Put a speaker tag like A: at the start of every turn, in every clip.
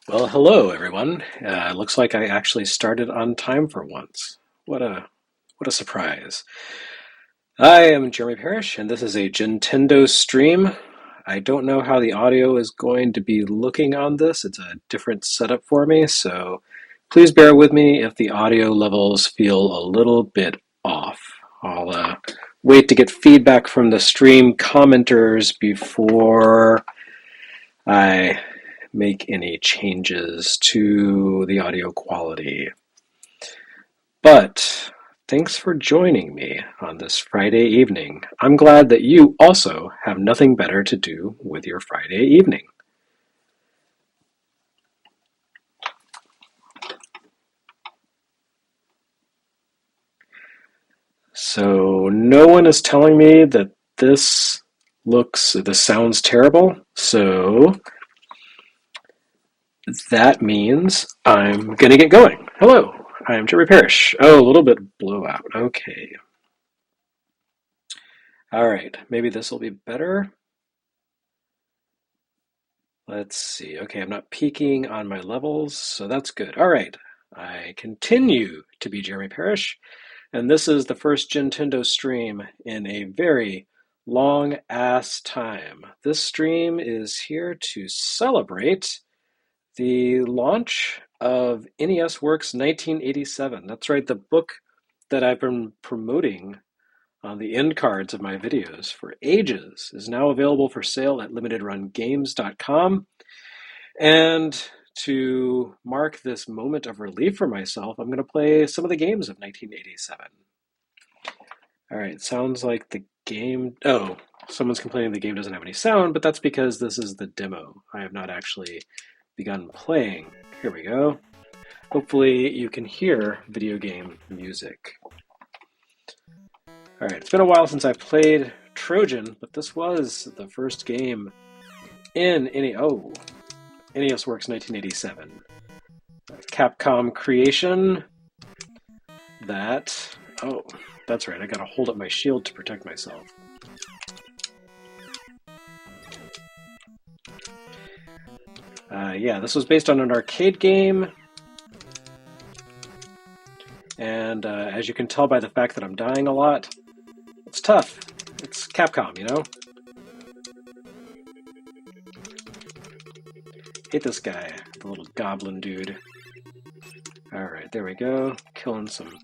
A: Well, hello everyone. Looks like I actually started on time for once. What a surprise. I am Jeremy Parish, and this is a Gintendo stream. I don't know how the audio is going to be looking on this. It's a different setup for me, so please bear with me if the audio levels feel a little bit off. I'll wait to get feedback from the stream commenters before I make any changes to the audio quality. But thanks for joining me on this Friday evening. I'm glad that you also have nothing better to do with your Friday evening. So no one is telling me that this sounds terrible. So that means I'm going to get going. Hello, I'm Jerry Parish. Oh, a little bit blowout. Okay. All right, maybe this will be better. Let's see. Okay, I'm not peaking on my levels, so that's good. All right, I continue to be Jeremy Parish, and this is the first Gintendo stream in a very long ass time. This stream is here to celebrate the launch of NES Works 1987. That's right, the book that I've been promoting on the end cards of my videos for ages is now available for sale at limitedrungames.com. And to mark this moment of relief for myself, I'm going to play some of the games of 1987. All right, sounds like the game. Oh, someone's complaining the game doesn't have any sound, but that's because this is the demo. I have not actually begun playing. Here we go. Hopefully, you can hear video game music. All right, it's been a while since I played Trojan, but this was the first game in NES Works 1987. Capcom creation that, oh, that's right, I gotta hold up my shield to protect myself. Yeah, this was based on an arcade game, and as you can tell by the fact that I'm dying a lot, it's tough. It's Capcom, you know? Hate this guy, the little goblin dude. Alright, there we go. Killing some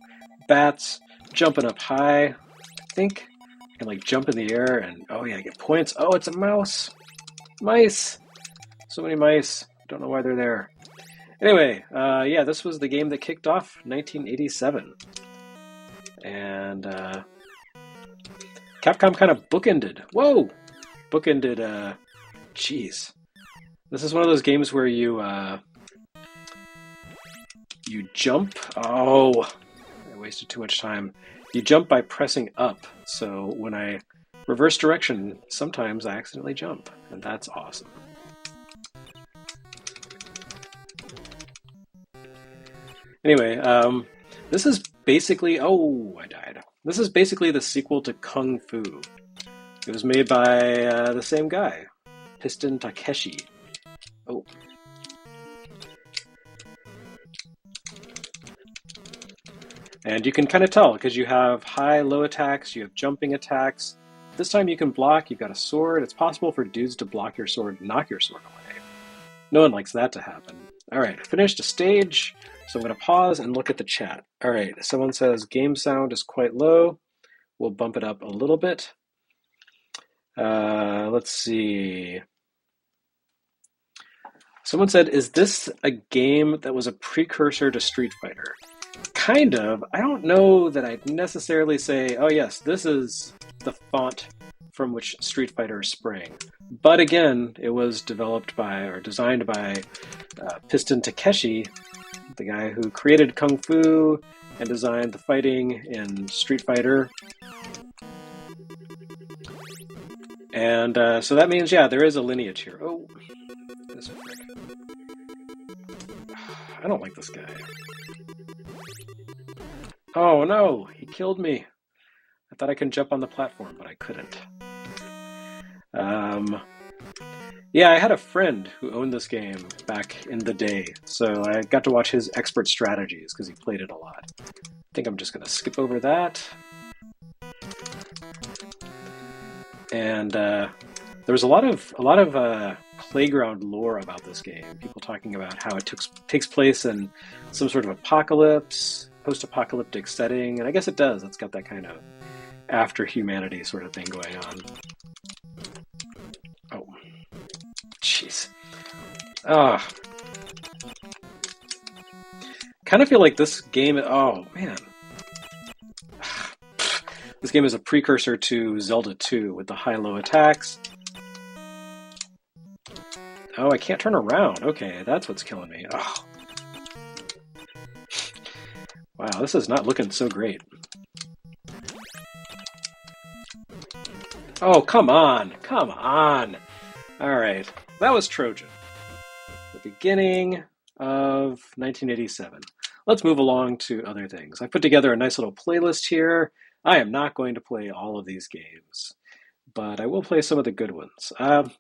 A: bats, jumping up high. I think I can like jump in the air and, oh yeah, I get points. Oh, it's a mouse! Mice! So many mice. Don't know why they're there. Anyway, yeah, this was the game that kicked off 1987. And Capcom kind of bookended. Whoa! Bookended, jeez. This is one of those games where you jump. Oh, I wasted too much time. You jump by pressing up. So when I reverse direction, sometimes I accidentally jump, and that's awesome. Anyway, this is basically. Oh, I died. This is basically the sequel to Kung Fu. It was made by the same guy, Piston Takeshi. Oh. And you can kind of tell because you have high, low attacks, you have jumping attacks. This time you can block, you've got a sword. It's possible for dudes to block your sword and knock your sword away. No one likes that to happen. All right, finished a stage, so I'm going to pause and look at the chat. All right, someone says game sound is quite low. We'll bump it up a little bit. Let's see. Someone said, is this a game that was a precursor to Street Fighter? Kind of. I don't know that I'd necessarily say, oh yes, this is the font from which Street Fighter sprang. But again, it was developed by or designed by Piston Takeshi, the guy who created Kung Fu and designed the fighting in Street Fighter. And so that means, yeah, there is a lineage here. Oh, this frick. I don't like this guy. Oh no, he killed me. I thought I could jump on the platform, but I couldn't. Yeah, I had a friend who owned this game back in the day, so I got to watch his expert strategies because he played it a lot. I think I'm just going to skip over that. And there was a lot of playground lore about this game. People talking about how it takes place in some sort of apocalypse, post-apocalyptic setting, and I guess it does. It's got that kind of after humanity sort of thing going on. Oh, jeez. Ah, kind of feel like this game. Oh man, this game is a precursor to Zelda 2 with the high-low attacks. Oh, I can't turn around. Okay, that's what's killing me. Oh. Wow, this is not looking so great. Oh, come on. Come on. All right. That was Trojan. The beginning of 1987. Let's move along to other things. I put together a nice little playlist here. I am not going to play all of these games, but I will play some of the good ones. I've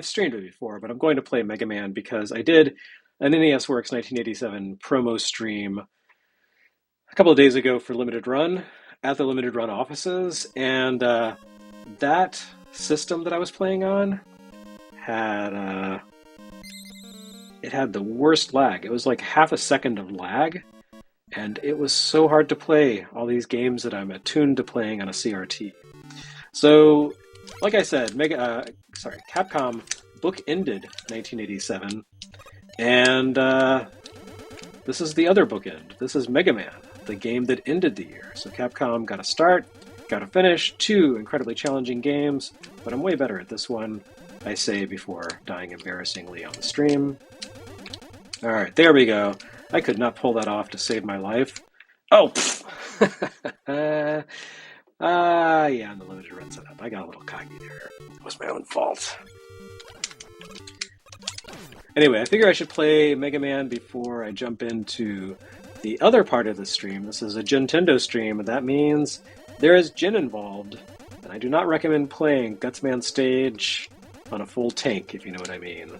A: streamed it before, but I'm going to play Mega Man because I did an NES Works 1987 promo stream a couple of days ago for Limited Run at the Limited Run offices, and that system that I was playing on had it had the worst lag. It was like half a second of lag, and it was so hard to play all these games that I'm attuned to playing on a CRT. So, like I said, Capcom book-ended 1987, and this is the other bookend. This is Mega Man, the game that ended the year. So Capcom got a start, got a finish, two incredibly challenging games, but I'm way better at this one, I say before dying embarrassingly on the stream. Alright, there we go. I could not pull that off to save my life. Oh, yeah, on the limited run setup. I got a little cocky there. It was my own fault. Anyway, I figure I should play Mega Man before I jump into the other part of the stream. This is a Gintendo stream, and that means there is Jin involved. And I do not recommend playing Gutsman Stage on a full tank, if you know what I mean.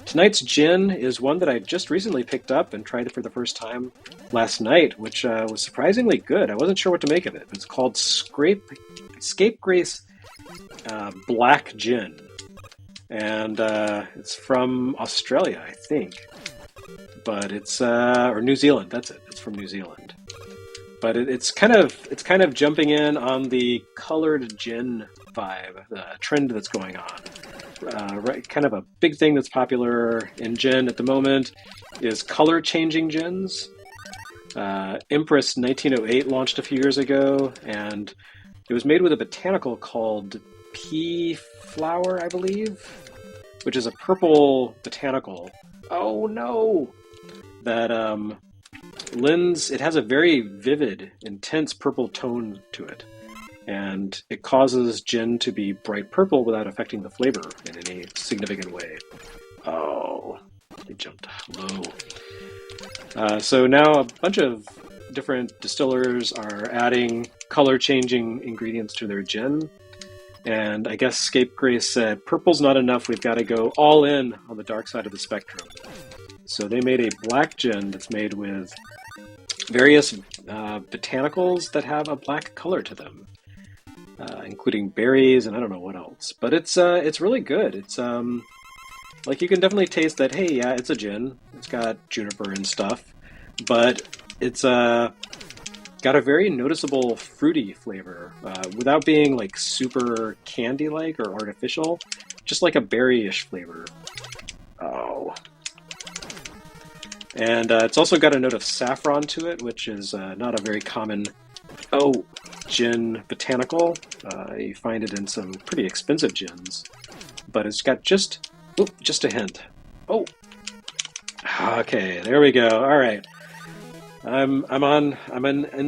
A: Tonight's Jin is one that I just recently picked up and tried it for the first time last night, which was surprisingly good. I wasn't sure what to make of it. It's called Scapegrace Black Jin. And it's from Australia, I think. But it's or New Zealand. That's it. It's from New Zealand. But it's kind of jumping in on the colored gin vibe, the trend that's going on. Right, kind of a big thing that's popular in gin at the moment is color changing gins. Empress 1908 launched a few years ago, and it was made with a botanical called pea flower, I believe, which is a purple botanical. Oh no! That it has a very vivid, intense purple tone to it, and it causes gin to be bright purple without affecting the flavor in any significant way. Oh, it jumped low. So now a bunch of different distillers are adding color-changing ingredients to their gin, and I guess Scapegrace said, purple's not enough, we've got to go all in on the dark side of the spectrum. So they made a black gin that's made with various botanicals that have a black color to them, including berries and I don't know what else. But it's really good. It's like you can definitely taste that. Hey, yeah, it's a gin. It's got juniper and stuff, but it's got a very noticeable fruity flavor without being like super candy-like or artificial. Just like a berry-ish flavor. Oh. And it's also got a note of saffron to it, which is not a very common, gin botanical. You find it in some pretty expensive gins. But it's got just a hint. Oh! Okay, there we go. All right. I'm in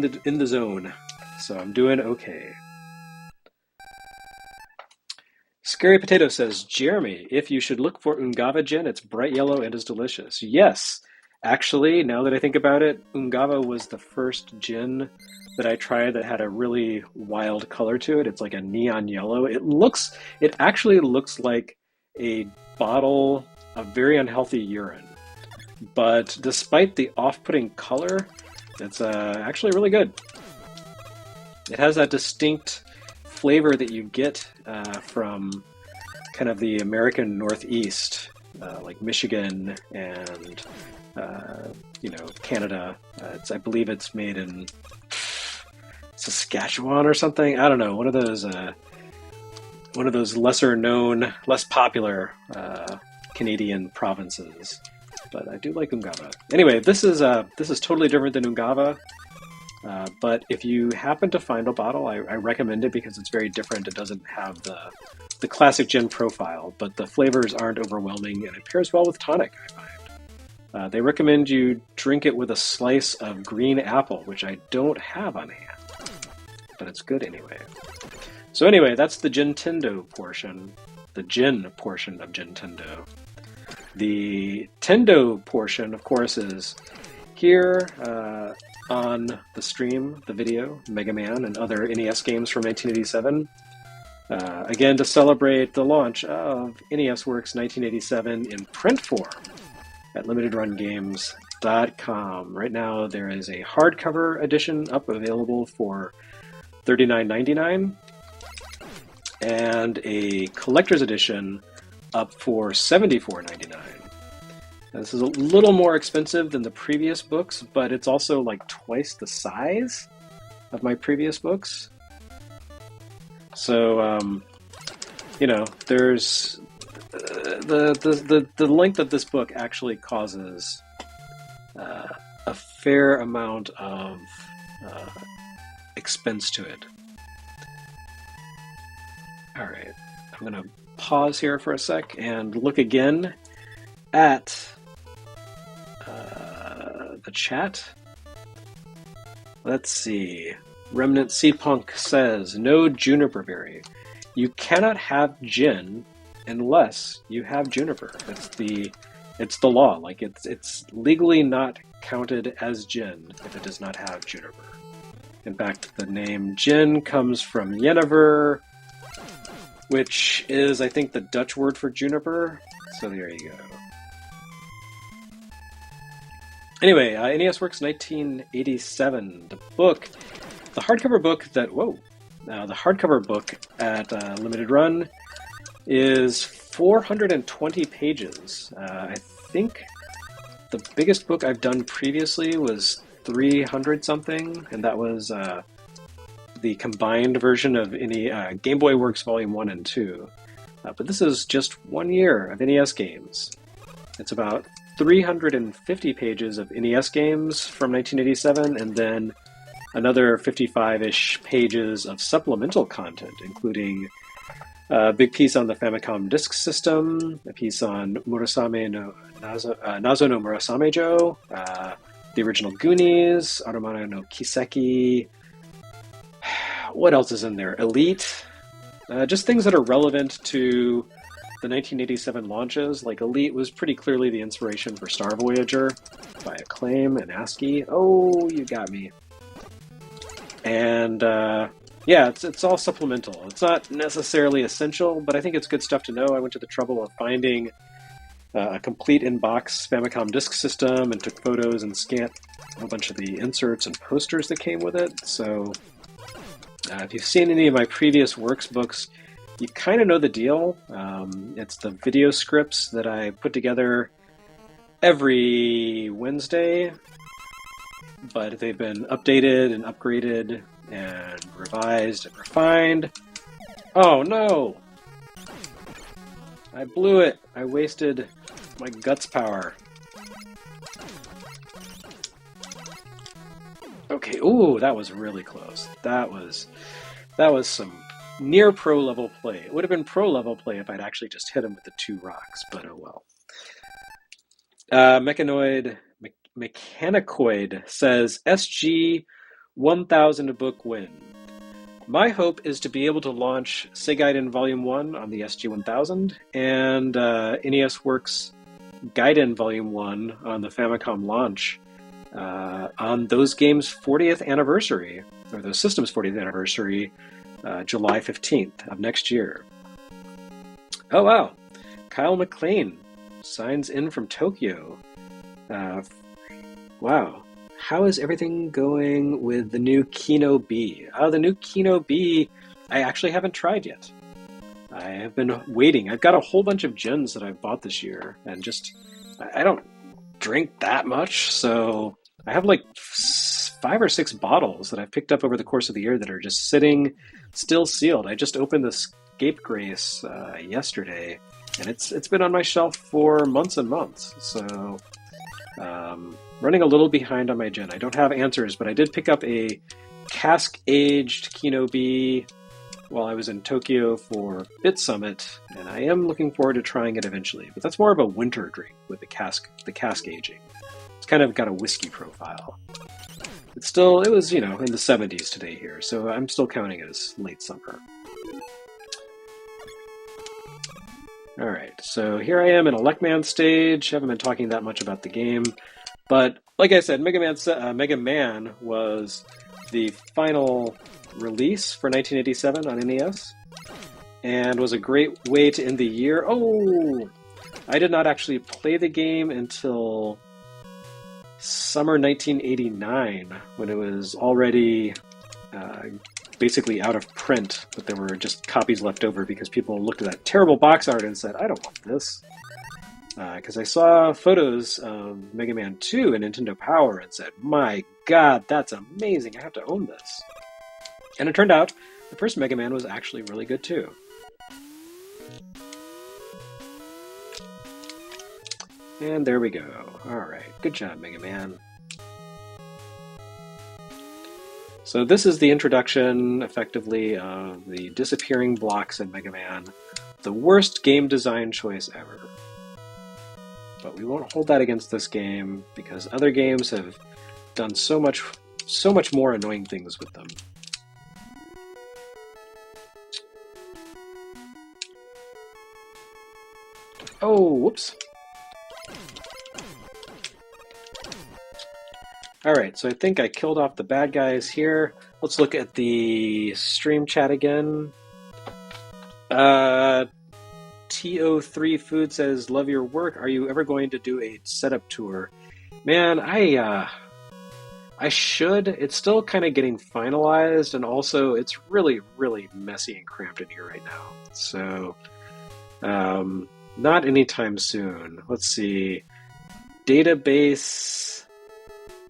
A: the zone, so I'm doing okay. Scary Potato says, Jeremy, if you should look for Ungava gin, it's bright yellow and is delicious. Yes! Actually, now that I think about it, Ungava was the first gin that I tried that had a really wild color to it. It's like a neon yellow. It actually looks like a bottle of very unhealthy urine. But despite the off-putting color, it's actually really good. It has that distinct flavor that you get from kind of the American Northeast, like Michigan and Canada. I believe it's made in Saskatchewan or something. I don't know. One of those lesser known, less popular Canadian provinces. But I do like Ungava. Anyway, this is totally different than Ungava. But if you happen to find a bottle, I recommend it because it's very different. It doesn't have the classic gin profile, but the flavors aren't overwhelming, and it pairs well with tonic, I find. They recommend you drink it with a slice of green apple, which I don't have on hand, but it's good anyway. So anyway, that's the Gintendo portion, the gin portion of Gintendo. The Tendo portion, of course, is here on the stream, the video, Mega Man and other NES games from 1987. Again, to celebrate the launch of NES Works 1987 in print form at limitedrungames.com. Right now, there is a hardcover edition up available for $39.99 and a collector's edition up for $74.99. This is a little more expensive than the previous books, but it's also like twice the size of my previous books. So, there's the length of this book actually causes a fair amount of expense to it. All right, I'm going to pause here for a sec and look again at the chat. Let's see. Remnant Seedpunk says, no juniper berry. You cannot have gin unless you have juniper. It's the law. Like it's legally not counted as gin if it does not have juniper. In fact, the name gin comes from Jenever, which is, I think, the Dutch word for juniper. So there you go. Anyway, NES Works 1987. The hardcover book at Limited Run is 420 pages. I think the biggest book I've done previously was 300 something, and that was the combined version of any Game Boy Works Volume 1 and 2. But this is just 1 year of NES games. It's about 350 pages of NES games from 1987, and then another 55-ish pages of supplemental content, including a big piece on the Famicom Disk System, a piece on Nazo no Murasame-jo, the original Goonies, Automata no Kiseki. What else is in there? Elite. Just things that are relevant to the 1987 launches. Like Elite was pretty clearly the inspiration for Star Voyager by Acclaim and ASCII. Oh, you got me. And it's all supplemental. It's not necessarily essential, but I think it's good stuff to know. I went to the trouble of finding a complete in-box Famicom Disk System and took photos and scanned a bunch of the inserts and posters that came with it. So if you've seen any of my previous Works books, you kind of know the deal. It's the video scripts that I put together every Wednesday, but they've been updated and upgraded and revised and refined. Oh no! I blew it. I wasted my guts power. Okay, ooh, that was really close. That was some near pro level play. It would have been pro level play if I'd actually just hit him with the 2 rocks, but oh well. Mechanicoid says, SG 1000 book win. My hope is to be able to launch Segaiden Volume 1 on the SG 1000 and NES Works Gaiden Volume 1 on the Famicom launch on those games' 40th anniversary, or those systems' 40th anniversary, July 15th of next year. Oh wow. Kyle McLean signs in from Tokyo. Wow. How is everything going with the new Kino B? The new Kino B, I actually haven't tried yet. I have been waiting. I've got a whole bunch of gins that I've bought this year, and just, I don't drink that much, so I have like 5 or 6 bottles that I've picked up over the course of the year that are just sitting still sealed. I just opened the Scapegrace yesterday, and it's been on my shelf for months and months, so running a little behind on my gin. I don't have answers, but I did pick up a cask-aged Kino B while I was in Tokyo for Bit Summit, and I am looking forward to trying it eventually. But that's more of a winter drink with the cask aging. It's kind of got a whiskey profile. It was, in the 70s today here, so I'm still counting it as late summer. Alright, so here I am in a Lekman stage. Haven't been talking that much about the game, but like I said, Mega Man was the final release for 1987 on NES, and was a great way to end the year. Oh! I did not actually play the game until summer 1989, when it was already basically out of print, but there were just copies left over because people looked at that terrible box art and said, I don't want this. Because I saw photos of Mega Man 2 and Nintendo Power and said, my god, that's amazing, I have to own this. And it turned out the first Mega Man was actually really good too. And there we go. Alright, good job, Mega Man. So this is the introduction, effectively, of the disappearing blocks in Mega Man. The worst game design choice ever. But we won't hold that against this game, because other games have done so much more annoying things with them. Oh, whoops. Alright, so I think I killed off the bad guys here. Let's look at the stream chat again. TO3 Food says, love your work. Are you ever going to do a setup tour? Man, I should. It's still kind of getting finalized, and also it's really, really messy and cramped in here right now. So, not anytime soon. Let's see. Database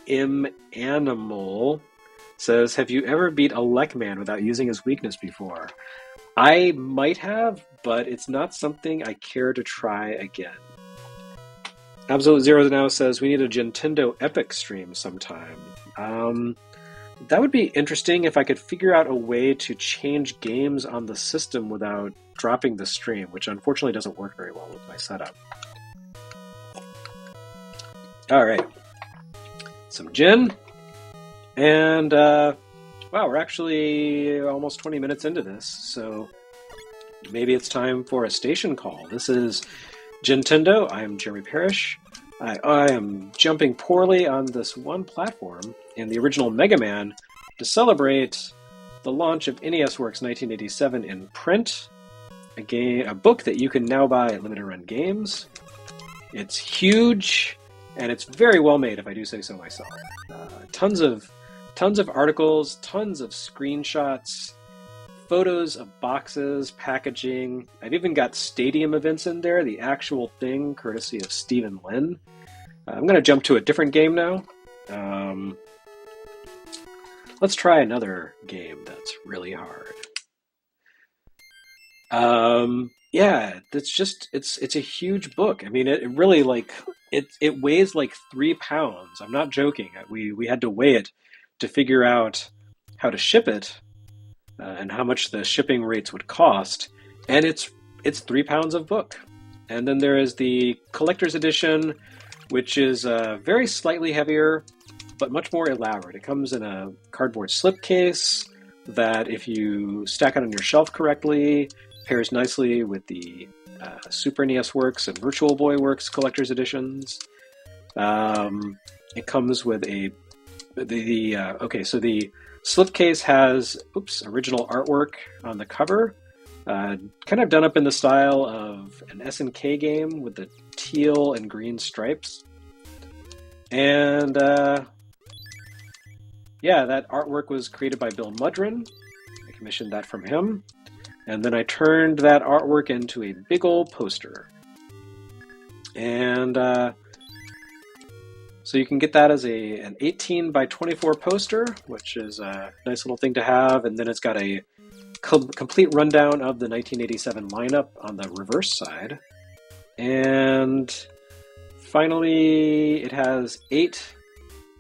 A: Animal says, have you ever beat a Lekman without using his weakness before? I might have, but it's not something I care to try again. Absolute Zero now says, we need a Gintendo Epic stream sometime. That would be interesting if I could figure out a way to change games on the system without dropping the stream, which unfortunately doesn't work very well with my setup. Alright. Some gin. And, wow, we're actually almost 20 minutes into this, so maybe it's time for a station call. This is Gintendo. I am Jeremy Parish. I am jumping poorly on this one platform in the original Mega Man to celebrate the launch of NES Works 1987 in print, a book that you can now buy at Limited Run Games. It's huge, and it's very well made, if I do say so myself. Tons of articles, tons of screenshots, photos of boxes, packaging. I've even got stadium events in there, the actual thing, courtesy of Stephen Lynn. I'm going to jump to a different game now. Let's try another game that's really hard. Yeah, it's a huge book. I mean, it really, like, it weighs like 3 pounds. I'm not joking. We had to weigh it to figure out how to ship it and how much the shipping rates would cost. And it's 3 pounds of book. And then there is the collector's edition, which is very slightly heavier, but much more elaborate. It comes in a cardboard slipcase that, if you stack it on your shelf correctly, pairs nicely with the Super NES Works and Virtual Boy Works collector's editions. It comes with the slipcase has original artwork on the cover, Kind of done up in the style of an SNK game with the teal and green stripes. And yeah, that artwork was created by Bill Mudrin. I commissioned that from him. And then I turned that artwork into a big old poster. And so you can get that as an 18 by 24 poster, which is a nice little thing to have. And then it's got a complete rundown of the 1987 lineup on the reverse side. And finally, it has 8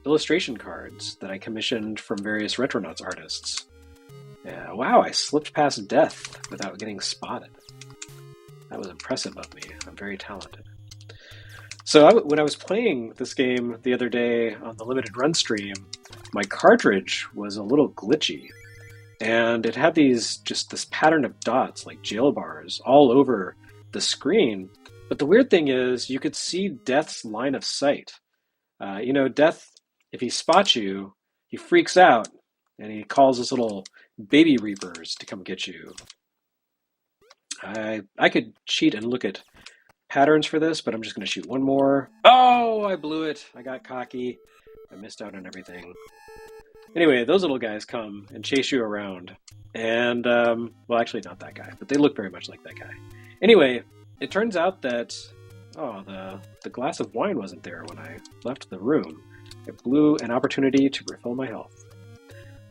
A: illustration cards that I commissioned from various Retronauts artists. Yeah, wow, I slipped past death without getting spotted. That was impressive of me. I'm very talented. So when I was playing this game the other day on the limited run stream, my cartridge was a little glitchy. And it had this pattern of dots, like jail bars, all over the screen. But the weird thing is, you could see Death's line of sight. Death, if he spots you, he freaks out, and he calls his little baby reapers to come get you. I could cheat and look at patterns for this, but I'm just going to shoot one more. Oh, I blew it. I got cocky. I missed out on everything. Anyway, those little guys come and chase you around. And, well, actually not that guy, but they look very much like that guy. Anyway, it turns out that, the glass of wine wasn't there when I left the room. It blew an opportunity to refill my health.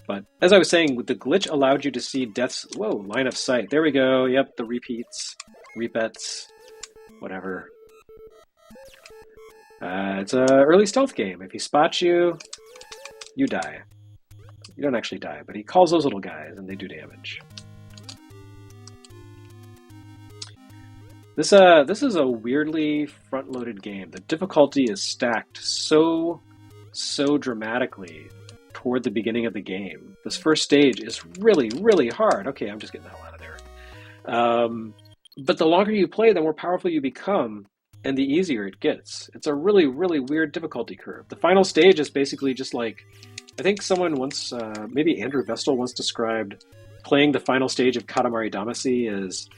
A: But as I was saying, the glitch allowed you to see Death's, line of sight. There we go. Yep, the repeats, whatever. It's an early stealth game. If he spots you, you die. You don't actually die, but he calls those little guys and they do damage. This is a weirdly front-loaded game. The difficulty is stacked so dramatically toward the beginning of the game. This first stage is really, really hard. Okay, I'm just getting the hell out of there. But the longer you play, the more powerful you become, and the easier it gets. It's a really, really weird difficulty curve. The final stage is basically just like, I think someone once, maybe Andrew Vestal once described playing the final stage of Katamari Damacy as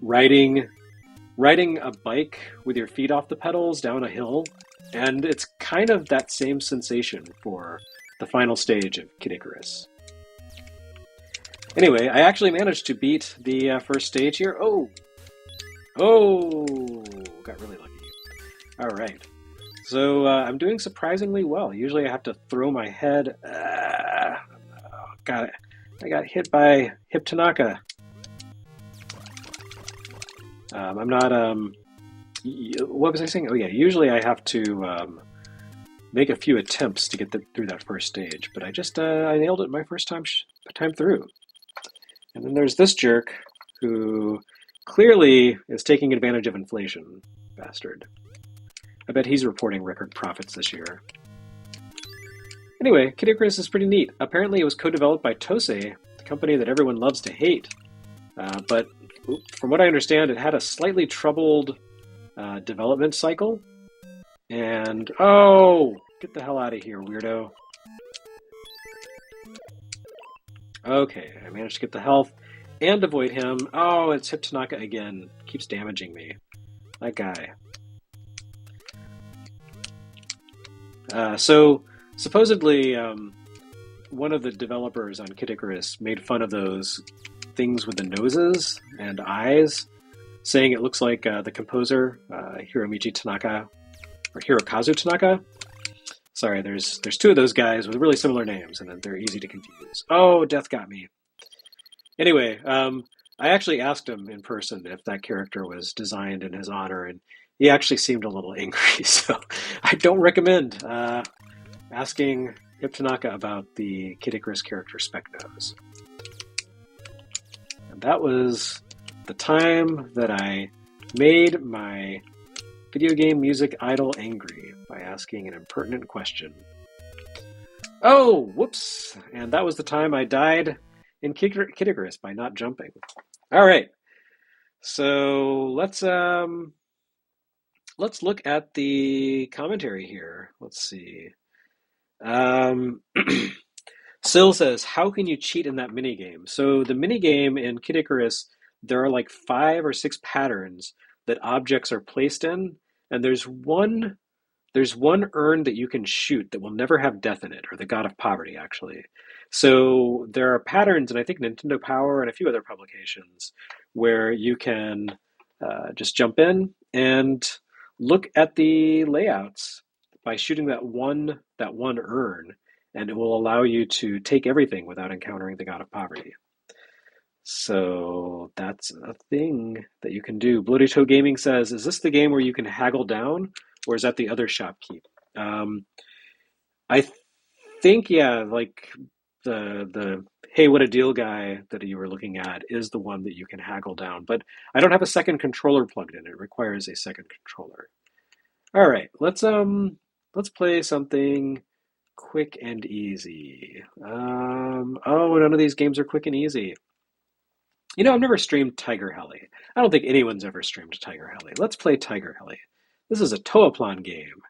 A: riding a bike with your feet off the pedals down a hill. And it's kind of that same sensation for the final stage of Kid Icarus. Anyway, I actually managed to beat the first stage here. Oh, got really lucky. All right. So I'm doing surprisingly well. Usually I have to throw my head. Got it. I got hit by Hip Tanaka. I'm not. What was I saying? Oh yeah. Usually I have to make a few attempts to get through that first stage, but I just I nailed it my first time through. And then there's this jerk who clearly is taking advantage of inflation. Bastard. I bet he's reporting record profits this year. Anyway, Kid Icarus is pretty neat. Apparently it was co-developed by Tosei, the company that everyone loves to hate. But from what I understand, it had a slightly troubled development cycle. And, get the hell out of here, weirdo. Okay, I managed to get the health and avoid him. Oh, it's Hip Tanaka again. Keeps damaging me. That guy. So, supposedly, one of the developers on Kid Icarus made fun of those things with the noses and eyes, saying it looks like the composer, Hiromichi Tanaka, or Hirokazu Tanaka. Sorry, there's two of those guys with really similar names, and they're easy to confuse. Oh, death got me. Anyway, I actually asked him in person if that character was designed in his honor, and he actually seemed a little angry, so I don't recommend asking Hip Tanaka about the Kid Icarus character Spec Nose. And that was the time that I made my video game music idol angry by asking an impertinent question. Oh, whoops! And that was the time I died in Kid Icarus by not jumping. All right, so let's look at the commentary here. Let's see. Syl says, how can you cheat in that minigame? So the minigame in Kid Icarus there are like 5 or 6 patterns that objects are placed in, and there's one urn that you can shoot that will never have death in it, or the god of poverty, actually. So there are patterns, and I think Nintendo Power and a few other publications, where you can just jump in and look at the layouts by shooting that one urn, and it will allow you to take everything without encountering the god of poverty. So that's a thing that you can do. Bloody Toe Gaming says, "Is this the game where you can haggle down, or is that the other shopkeep?" Um, I think, yeah, like the hey, what a deal guy that you were looking at is the one that you can haggle down. But I don't have a second controller plugged in. It requires a second controller. All right, let's play something quick and easy. Oh, none of these games are quick and easy. I've never streamed Tiger Heli. I don't think anyone's ever streamed Tiger Heli. Let's play Tiger Heli. This is a Toaplan game,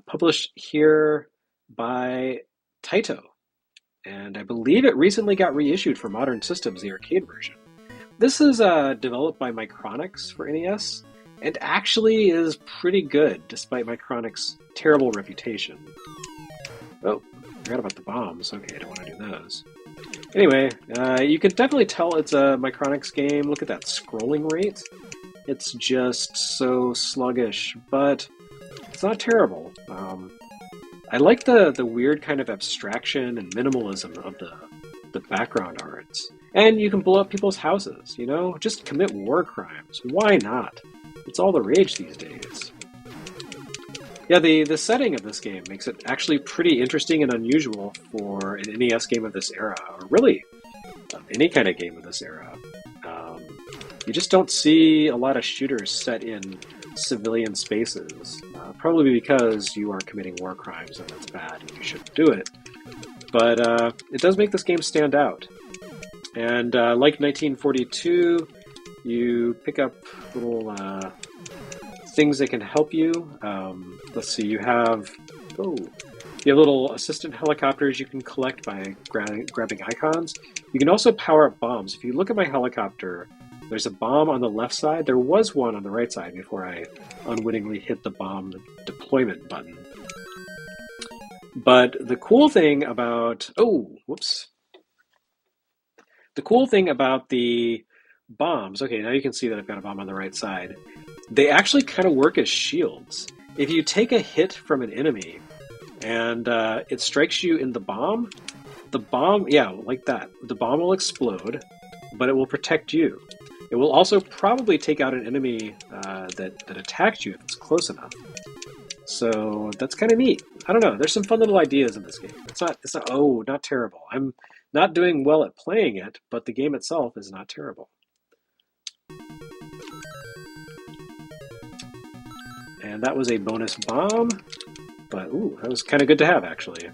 A: published here by Taito, and I believe it recently got reissued for modern systems, the arcade version. This is developed by Micronix for NES, and actually is pretty good, despite Micronix's terrible reputation. Oh, forgot about the bombs. Okay, I don't want to do those. Anyway, you can definitely tell it's a Micronix game. Look at that scrolling rate. It's just so sluggish, but it's not terrible. I like the weird kind of abstraction and minimalism of the background arts. And you can blow up people's houses, Just commit war crimes. Why not? It's all the rage these days. Yeah, the setting of this game makes it actually pretty interesting and unusual for an NES game of this era, or really any kind of game of this era. You just don't see a lot of shooters set in civilian spaces, probably because you are committing war crimes and that's bad and you shouldn't do it. But it does make this game stand out. And like 1942, you pick up little things that can help you. Let's see, you have little assistant helicopters you can collect by grabbing icons. You can also power up bombs. If you look at my helicopter, there's a bomb on the left side. There was one on the right side before I unwittingly hit the bomb deployment button. But the cool thing about the cool thing about the bombs, okay, now you can see that I've got a bomb on the right side. They actually kind of work as shields. If you take a hit from an enemy and it strikes you in the bomb, yeah, like that. The bomb will explode, but it will protect you. It will also probably take out an enemy that attacked you if it's close enough. So that's kind of neat. I don't know. There's some fun little ideas in this game. It's not terrible. I'm not doing well at playing it, but the game itself is not terrible. And that was a bonus bomb, but that was kind of good to have, actually.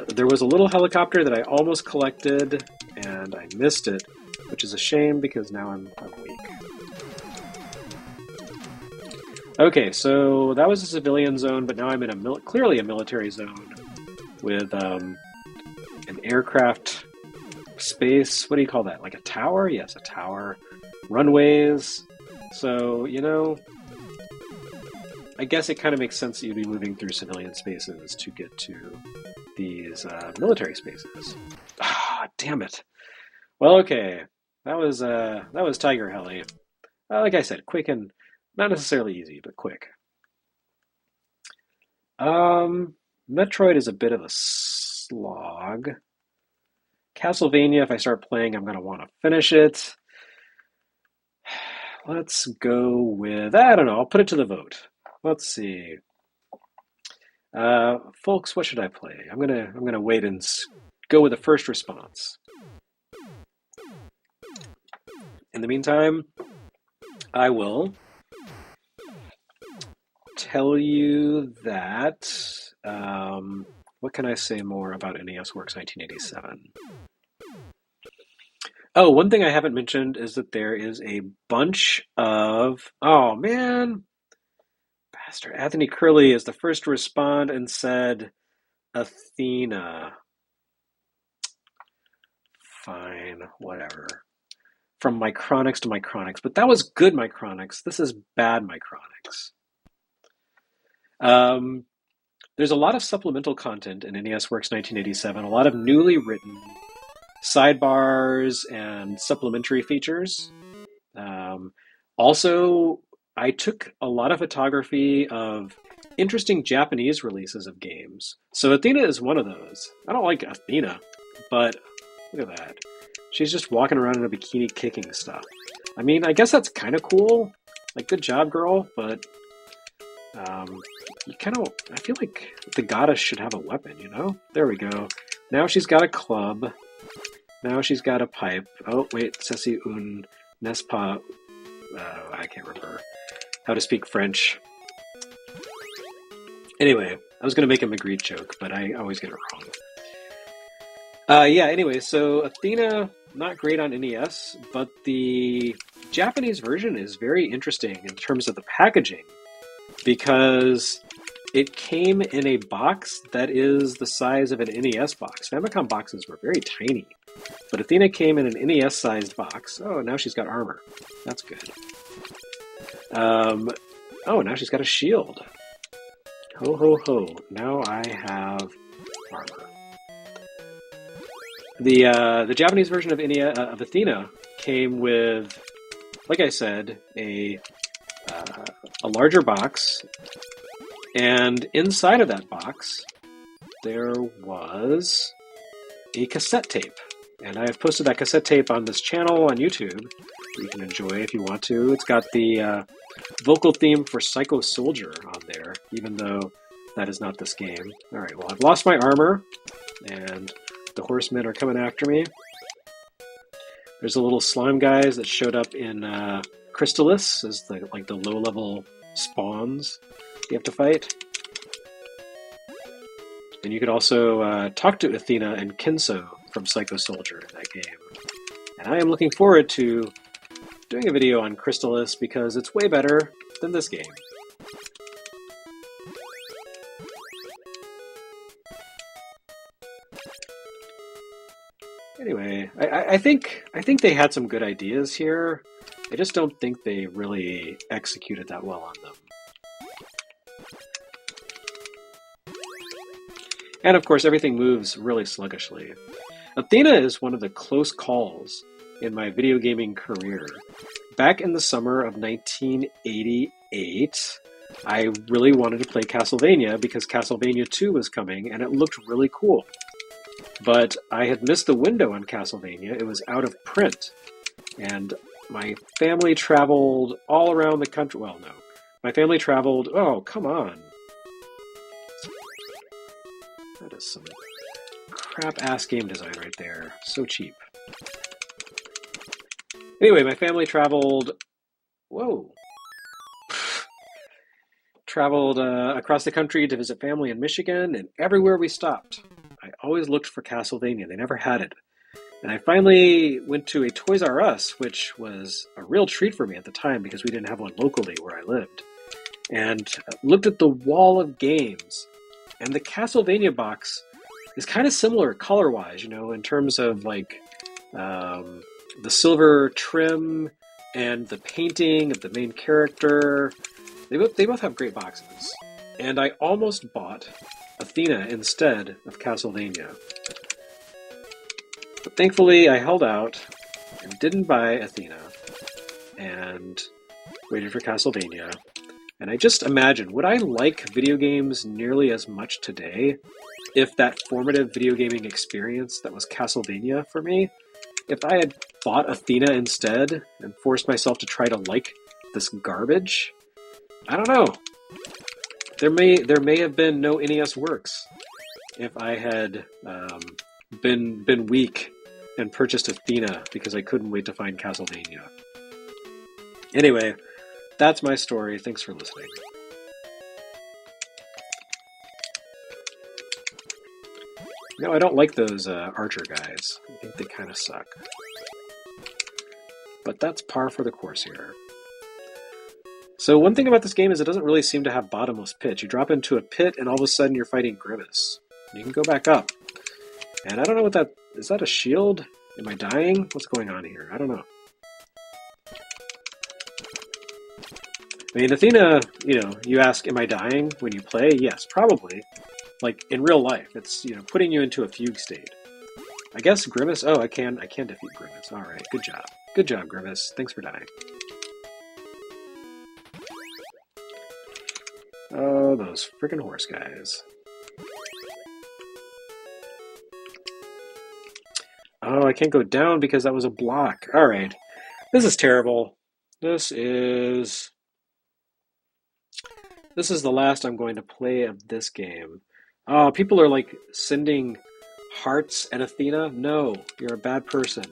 A: There was a little helicopter that I almost collected, and I missed it, which is a shame because now I'm weak. Okay, so that was a civilian zone, but now I'm in clearly a military zone with an aircraft space. What do you call that? Like a tower? Yes, a tower. Runways. So, I guess it kind of makes sense that you'd be moving through civilian spaces to get to these military spaces. Ah, damn it. Well, okay. That was Tiger Heli. Like I said, quick and not necessarily easy, but quick. Metroid is a bit of a slog. Castlevania, if I start playing, I'm going to want to finish it. Let's go with, I don't know, I'll put it to the vote. Let's see. Folks, what should I play? I'm gonna wait and go with the first response. In the meantime, I will tell you that. What can I say more about NES Works 1987? Oh, one thing I haven't mentioned is that there is a bunch of. Oh man, Bastard. Anthony Curley is the first to respond and said Athena. Fine, whatever. from Micronics to Micronics, but that was good Micronics. This is bad Micronics. Um, there's a lot of supplemental content in NES Works 1987, a lot of newly written sidebars and supplementary features. Um, Also, I took a lot of photography of interesting Japanese releases of games. So Athena is one of those. I don't like Athena, but look at that. She's just walking around in a bikini kicking stuff. I mean, I guess that's kind of cool. Like, good job, girl, but you kind of, I feel like the goddess should have a weapon, you know? There we go. Now she's got a club. Now she's got a pipe. Oh, wait, ceci un n'est pas. I can't remember how to speak French. Anyway, I was going to make a Magritte joke, but I always get it wrong. Yeah, anyway, so Athena, not great on NES, but the Japanese version is very interesting in terms of the packaging because it came in a box that is the size of an NES box. Famicom boxes were very tiny, but Athena came in an NES-sized box. Oh, now she's got armor. That's good. Oh, now she's got a shield. Ho, ho, ho. Now I have armor. The Japanese version of Athena came with, like I said, a larger box, and inside of that box there was a cassette tape. And I have posted that cassette tape on this channel on YouTube that you can enjoy if you want to. It's got the vocal theme for Psycho Soldier on there, even though that is not this game. Alright, well, I've lost my armor, and the horsemen are coming after me. There's the little slime guys that showed up in Crystallis as the low-level spawns you have to fight. And you could also talk to Athena and Kinso from Psycho Soldier in that game. And I am looking forward to doing a video on Crystallis because it's way better than this game. Anyway, I think they had some good ideas here. I just don't think they really executed that well on them. And of course, everything moves really sluggishly. Athena is one of the close calls in my video gaming career. Back in the summer of 1988, I really wanted to play Castlevania because Castlevania 2 was coming and it looked really cool. But I had missed the window on Castlevania. It was out of print. And my family traveled all around the country. Well, no. My family traveled... Oh, come on. That is some crap-ass game design right there. So cheap. Anyway, my family traveled... Whoa. Traveled across the country to visit family in Michigan, and everywhere we stopped, I always looked for Castlevania. They never had it. And I finally went to a Toys R Us, which was a real treat for me at the time because we didn't have one locally where I lived. And looked at the wall of games. And the Castlevania box is kind of similar color-wise, you know, in terms of like the silver trim and the painting of the main character. They both have great boxes. And I almost bought Athena instead of Castlevania. But thankfully I held out and didn't buy Athena and waited for Castlevania. And I just imagine, would I like video games nearly as much today if that formative video gaming experience that was Castlevania for me, if I had bought Athena instead and forced myself to try to like this garbage? I don't know. There may have been no NES Works if I had been weak and purchased Athena because I couldn't wait to find Castlevania. Anyway, that's my story. Thanks for listening. No, I don't like those archer guys. I think they kind of suck. But that's par for the course here. So one thing about this game is it doesn't really seem to have bottomless pit. You drop into a pit and all of a sudden you're fighting Grimace. You can go back up. And I don't know what that... Is that a shield? Am I dying? What's going on here? I don't know. I mean, Athena, you ask, am I dying when you play? Yes, probably. Like, in real life, it's, putting you into a fugue state. I guess Grimace, oh, I can defeat Grimace. Alright, good job. Good job, Grimace. Thanks for dying. Oh, those freaking horse guys. Oh, I can't go down because that was a block. Alright. This is terrible. This is the last I'm going to play of this game. Oh, people are like sending hearts at Athena. No, you're a bad person.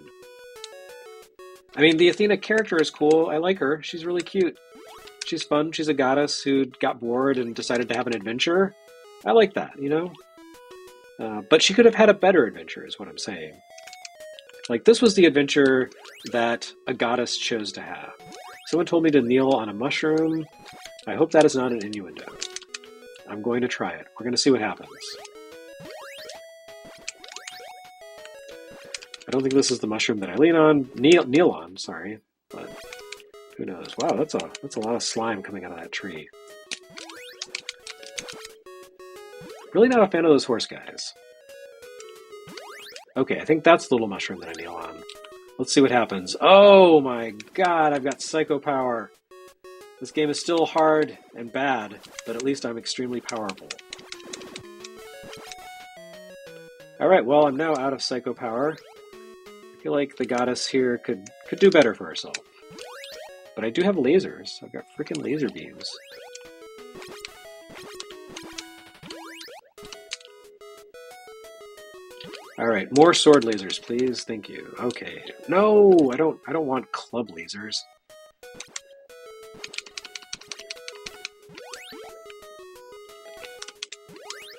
A: I mean, the Athena character is cool. I like her. She's really cute. She's fun. She's a goddess who got bored and decided to have an adventure. I like that, But she could have had a better adventure, is what I'm saying. Like, this was the adventure that a goddess chose to have. Someone told me to kneel on a mushroom. I hope that is not an innuendo. I'm going to try it. We're going to see what happens. I don't think this is the mushroom that I kneel on, sorry. But who knows? Wow, that's a lot of slime coming out of that tree. Really not a fan of those horse guys. Okay, I think that's the little mushroom that I kneel on. Let's see what happens. Oh my god, I've got psycho power. This game is still hard and bad, but at least I'm extremely powerful. Alright, well, I'm now out of psycho power. I feel like the goddess here could do better for herself. But I do have lasers. I've got freaking laser beams. Alright, more sword lasers, please. Thank you. Okay. No, I don't want club lasers.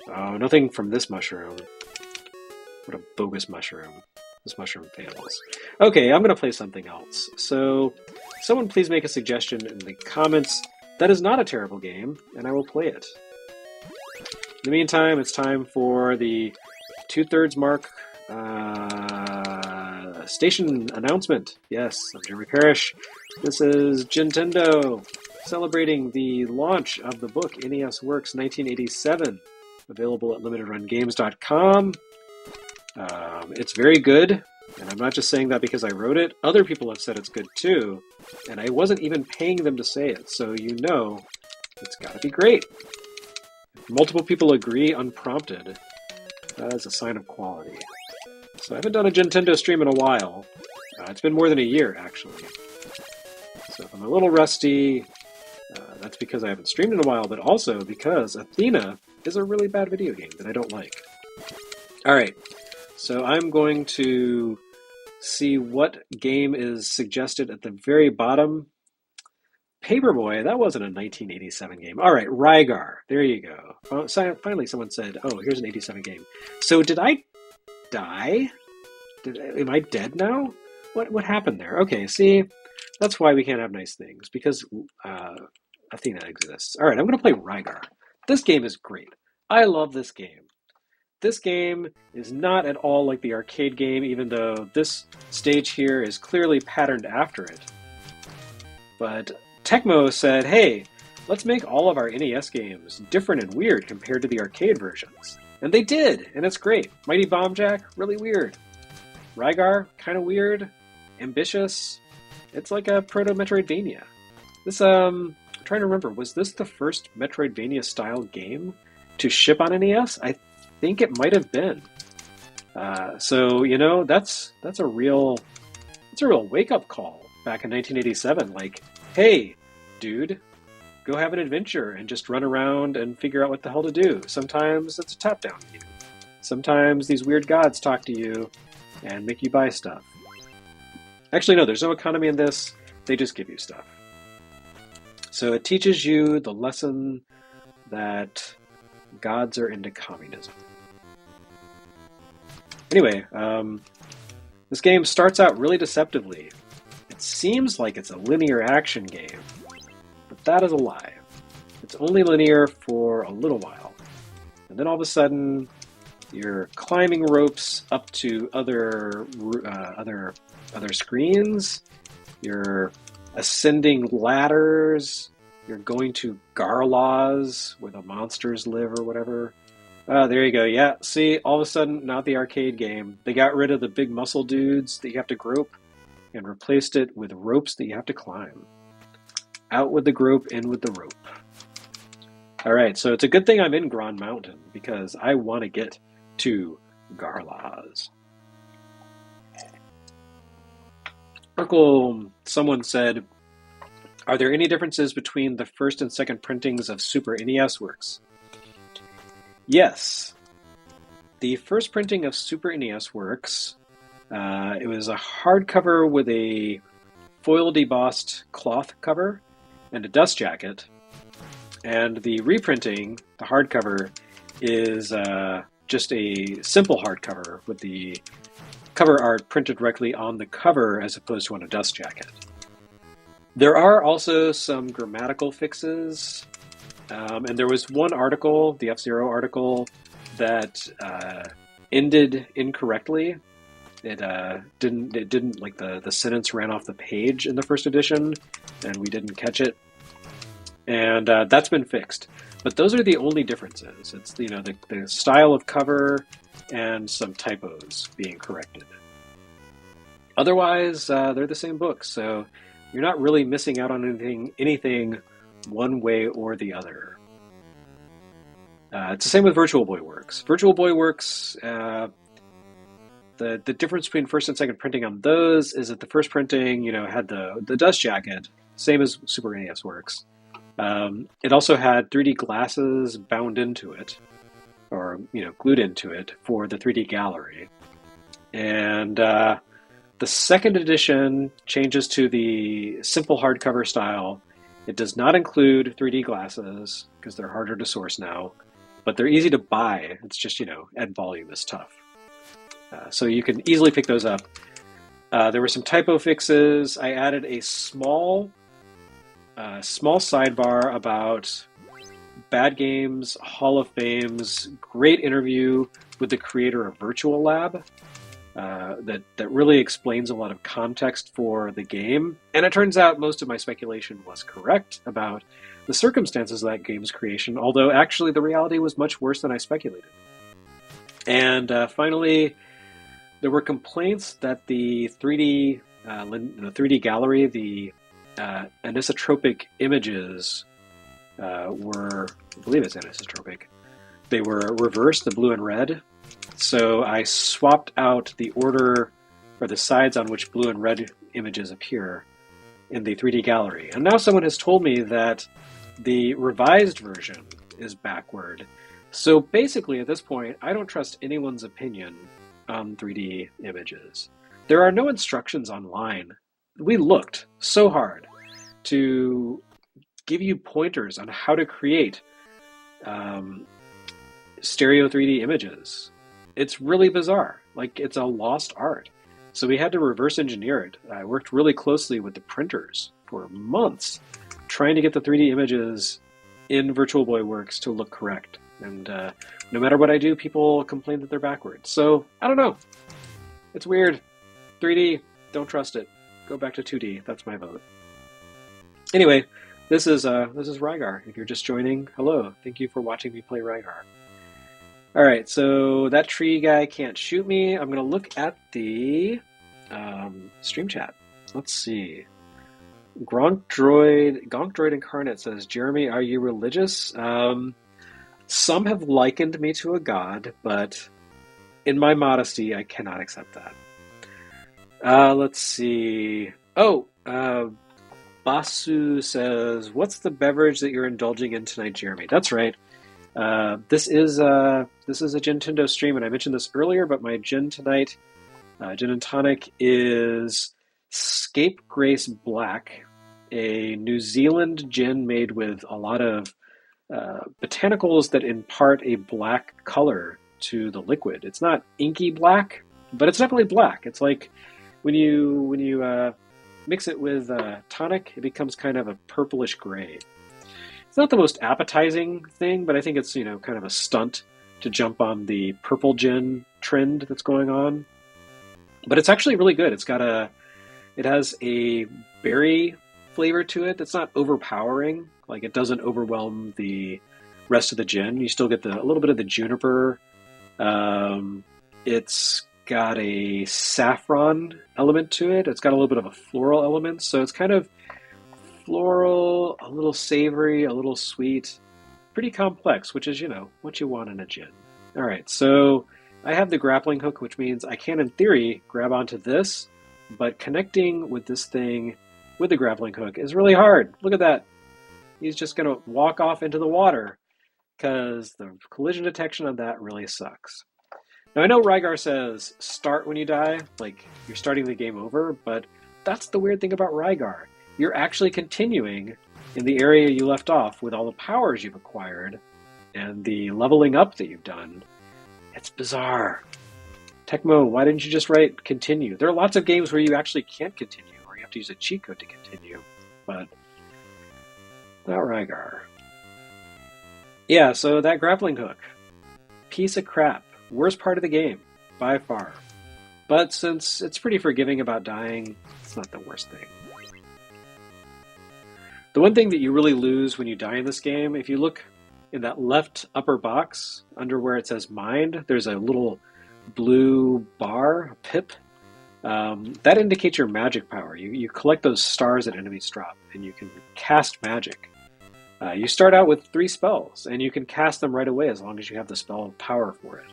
A: Oh, nothing from this mushroom. What a bogus mushroom. This mushroom fails. Okay, I'm going to play something else. So, someone please make a suggestion in the comments that is not a terrible game, and I will play it. In the meantime, it's time for the 2/3 mark station announcement. Yes, I'm Jeremy Parish. This is Gintendo celebrating the launch of the book NES Works 1987, available at limitedrungames.com. It's very good, and I'm not just saying that because I wrote it. Other people have said it's good too, and I wasn't even paying them to say it, so it's got to be great. If multiple people agree unprompted, that is a sign of quality. So I haven't done a Gintendo stream in a while. It's been more than a year, actually. So if I'm a little rusty, that's because I haven't streamed in a while, but also because Athena is a really bad video game that I don't like. Alright, so I'm going to see what game is suggested at the very bottom. Paperboy, that wasn't a 1987 game. Alright, Rygar, there you go. Finally someone said, oh, here's an 87 game. So did I die? Am I dead now? What happened there? Okay, see, that's why we can't have nice things, because Athena exists. Alright, I'm going to play Rygar. This game is great. I love this game. This game is not at all like the arcade game, even though this stage here is clearly patterned after it. But Tecmo said, hey, let's make all of our NES games different and weird compared to the arcade versions. And they did, and it's great. Mighty Bomb Jack, really weird. Rygar, kind of weird. Ambitious. It's like a proto-Metroidvania. This, I'm trying to remember, was this the first Metroidvania-style game to ship on NES? I think it might have been. So, that's a real wake-up call back in 1987. Like, hey, dude, go have an adventure and just run around and figure out what the hell to do. Sometimes it's a top-down view. Sometimes these weird gods talk to you and make you buy stuff. Actually, no, there's no economy in this. They just give you stuff. So it teaches you the lesson that gods are into communism. Anyway, this game starts out really deceptively. It seems like it's a linear action game, but that is a lie. It's only linear for a little while. And then all of a sudden, you're climbing ropes up to other screens. You're ascending ladders. You're going to Garlaws, where the monsters live or whatever. There you go. Yeah, see, all of a sudden, not the arcade game. They got rid of the big muscle dudes that you have to grope and replaced it with ropes that you have to climb. Out with the grope, in with the rope. All right, so it's a good thing I'm in Grand Mountain because I want to get to Garlaws. Urkel, someone said, are there any differences between the first and second printings of Super NES works? Yes. The first printing of Super NES works, it was a hardcover with a foil debossed cloth cover and a dust jacket. And the reprinting, the hardcover, is just a simple hardcover with the cover art printed directly on the cover as opposed to on a dust jacket. There are also some grammatical fixes, and there was one article, the F-Zero article, that ended incorrectly. It didn't like the sentence ran off the page in the first edition, and we didn't catch it. And that's been fixed. But those are the only differences. It's the style of cover and some typos being corrected. Otherwise, they're the same book, so you're not really missing out on anything one way or the other. It's the same with Virtual Boy Works. Virtual Boy Works, the difference between first and second printing on those is that the first printing, had the dust jacket, same as Super NES Works. It also had 3D glasses bound into it, or glued into it for the 3D gallery. And the second edition changes to the simple hardcover style. It does not include 3D glasses because they're harder to source now, but they're easy to buy. It's just, at volume is tough. So you can easily pick those up. There were some typo fixes. I added a small sidebar about Bad Games Hall of Fame's great interview with the creator of Virtual Lab. That really explains a lot of context for the game. And it turns out most of my speculation was correct about the circumstances of that game's creation, although actually the reality was much worse than I speculated. And finally, there were complaints that the 3D gallery, the anisotropic images were, I believe it's anisotropic, they were reversed, the blue and red. So I swapped out the order or the sides on which blue and red images appear in the 3D gallery. And now someone has told me that the revised version is backward. So basically at this point, I don't trust anyone's opinion on 3D images. There are no instructions online. We looked so hard to give you pointers on how to create stereo 3D images. It's really bizarre. Like, it's a lost art. So we had to reverse engineer it. I worked really closely with the printers for months trying to get the 3D images in Virtual Boy Works to look correct. And no matter what I do, people complain that they're backwards. So, I don't know. It's weird. 3D, don't trust it. Go back to 2D. That's my vote. Anyway, this is Rygar. If you're just joining, hello. Thank you for watching me play Rygar. All right, so that tree guy can't shoot me. I'm going to look at the stream chat. Let's see. Gonk Droid Incarnate says, Jeremy, are you religious? Some have likened me to a god, but in my modesty, I cannot accept that. Let's see. Oh, Basu says, what's the beverage that you're indulging in tonight, Jeremy? That's right. This is a Gintendo stream, and I mentioned this earlier, but my gin tonight, gin and tonic, is Scapegrace Black, a New Zealand gin made with a lot of botanicals that impart a black color to the liquid. It's not inky black, but it's definitely black. It's like when you mix it with tonic, it becomes kind of a purplish gray. It's not the most appetizing thing, but I think it's, kind of a stunt to jump on the purple gin trend that's going on. But it's actually really good. It has a berry flavor to it that's not overpowering. Like it doesn't overwhelm the rest of the gin. You still get a little bit of the juniper. It's got a saffron element to it. It's got a little bit of a floral element. So it's kind of floral, a little savory, a little sweet, pretty complex, which is, what you want in a gin. All right, so I have the grappling hook, which means I can, in theory, grab onto this, but connecting with this thing with the grappling hook is really hard. Look at that. He's just going to walk off into the water because the collision detection on that really sucks. Now, I know Rygar says start when you die, like you're starting the game over, but that's the weird thing about Rygar. You're actually continuing in the area you left off with all the powers you've acquired and the leveling up that you've done. It's bizarre. Tecmo, why didn't you just write continue? There are lots of games where you actually can't continue, or you have to use a cheat code to continue, but not Rygar. Yeah, so that grappling hook, piece of crap. Worst part of the game, by far. But since it's pretty forgiving about dying, it's not the worst thing. The one thing that you really lose when you die in this game, if you look in that left upper box, under where it says mind, there's a little blue bar, a pip. That indicates your magic power. You collect those stars that enemies drop, and you can cast magic. You start out with 3 spells, and you can cast them right away as long as you have the spell power for it.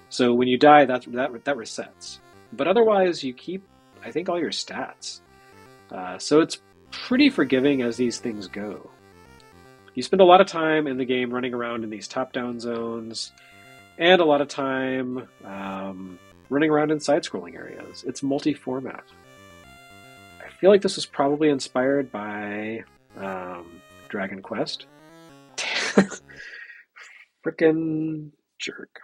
A: So when you die, that resets. But otherwise, you keep, I think, all your stats. So it's pretty forgiving as these things go. You spend a lot of time in the game running around in these top-down zones, and a lot of time running around in side-scrolling areas. It's multi-format. I feel like this was probably inspired by Dragon Quest. Frickin' jerk.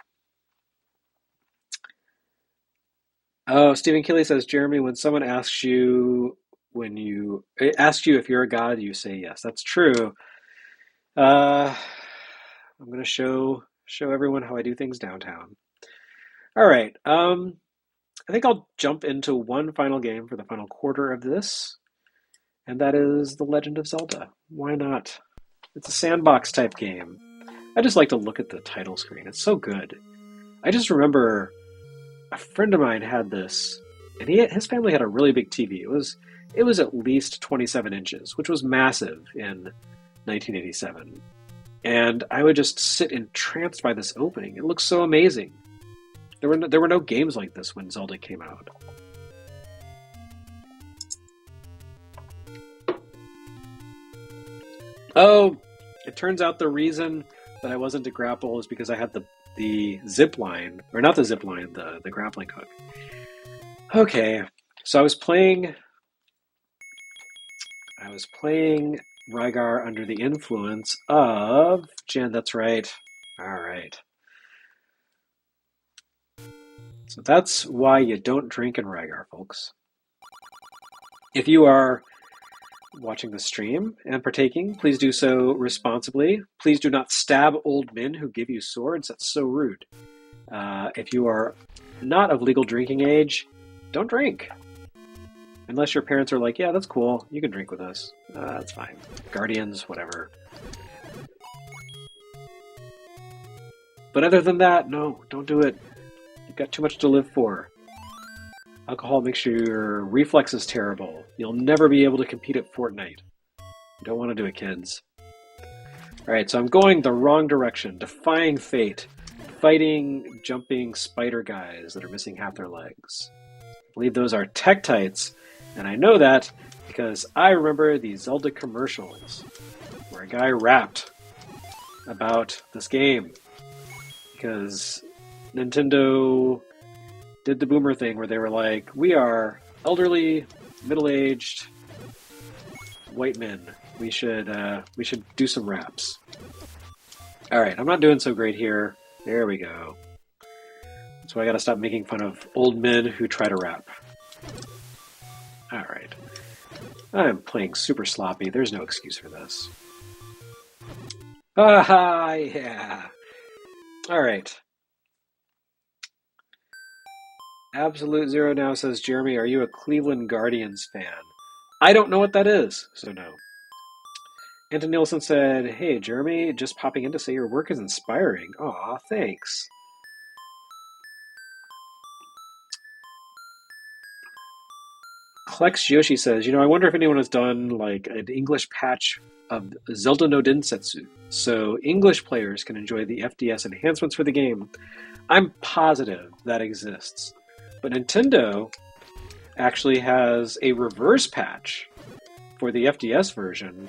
A: Oh, Stephen Keeley says, Jeremy, when someone asks you if you're a god, you say yes. That's true. I'm going to show everyone how I do things downtown. All right. I think I'll jump into one final game for the final quarter of this, and that is The Legend of Zelda. Why not? It's a sandbox type game. I just like to look at the title screen. It's so good. I just remember a friend of mine had this, and his family had a really big TV. It was at least 27 inches, which was massive in 1987. And I would just sit entranced by this opening. It looked so amazing. There were no games like this when Zelda came out. Oh, it turns out the reason that I wasn't to grapple is because I had the zip line, or not the zip line, the grappling hook. Okay, so I was playing Rygar under the influence of gin. That's right. All right. So that's why you don't drink in Rygar, folks. If you are watching the stream and partaking, please do so responsibly. Please do not stab old men who give you swords. That's so rude. If you are not of legal drinking age, don't drink. Unless your parents are like, yeah, that's cool. You can drink with us. That's fine. Guardians, whatever. But other than that, no, don't do it. You've got too much to live for. Alcohol makes your reflexes terrible. You'll never be able to compete at Fortnite. You don't want to do it, kids. Alright, so I'm going the wrong direction. Defying fate. Fighting, jumping spider guys that are missing half their legs. I believe those are Tektites, and I know that because I remember the Zelda commercials where a guy rapped about this game. Because Nintendo did the boomer thing where they were like, we are elderly, middle-aged white men. We should do some raps. All right, I'm not doing so great here. There we go. So I got to stop making fun of old men who try to rap. All right. I'm playing super sloppy. There's no excuse for this. Ah, yeah. All right. Absolute Zero now says, Jeremy, are you a Cleveland Guardians fan? I don't know what that is, so no. Anton Nielsen said, "Hey, Jeremy, just popping in to say your work is inspiring." Aw, thanks. Klex Yoshi says, I wonder if anyone has done like an English patch of Zelda no Densetsu, so English players can enjoy the FDS enhancements for the game. I'm positive that exists. But Nintendo actually has a reverse patch for the FDS version.